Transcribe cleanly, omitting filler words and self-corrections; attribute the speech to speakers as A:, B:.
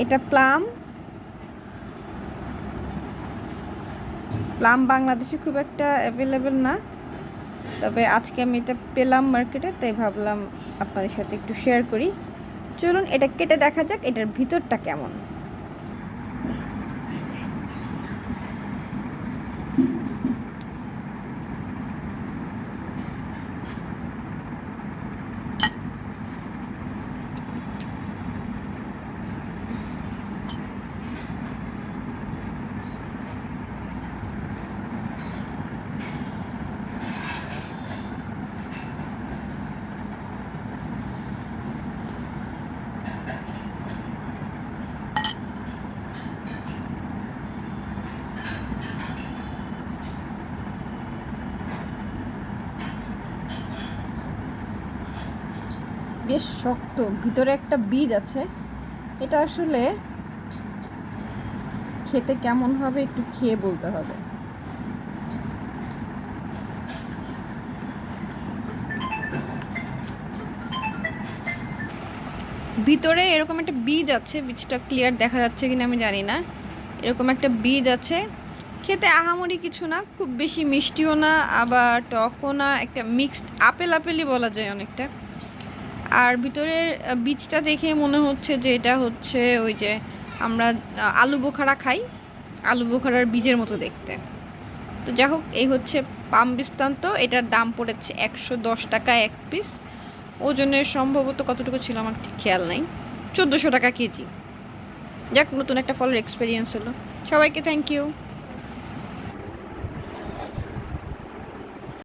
A: এটা plum. Plum বাংলাদেশে খুব একটা অ্যাভেলেবেল না, তবে আজকে আমি এটা পেলাম মার্কেটে, তাই ভাবলাম আপনাদের সাথে একটু শেয়ার করি। চলুন এটা কেটে দেখা যাক এটার ভিতরটা কেমন। বেশ শক্ত, ভিতরে একটা বীজ আছে। এটা আসলে খেতে কেমন হবে একটু খেয়ে বলতে হবে। ভিতরে এরকম একটা বীজ আছে, বীজটা ক্লিয়ার দেখা যাচ্ছে কিনা আমি জানি না। এরকম একটা বীজ আছে। খেতে আহামরি কিছু না, খুব বেশি মিষ্টিও না আবার টকও না, একটা মিক্সড আপেল আপেলই বলা যায় অনেকটা। আর ভিতরের বীজটা দেখে মনে হচ্ছে যে এটা হচ্ছে ওই যে আমরা আলু বোখারা খাই, আলু বোখারার বীজের মতো দেখতে। তো যাই হোক, এই হচ্ছে পাম বৃস্তান্ত। এটার দাম পড়েছে 110 টাকা এক পিস। ওজনের সম্ভবত কতটুকু ছিল আমার ঠিক খেয়াল নাই, 1400 টাকা কেজি। যাক, নতুন একটা ফলের এক্সপিরিয়েন্স হলো। সবাইকে থ্যাংক ইউ।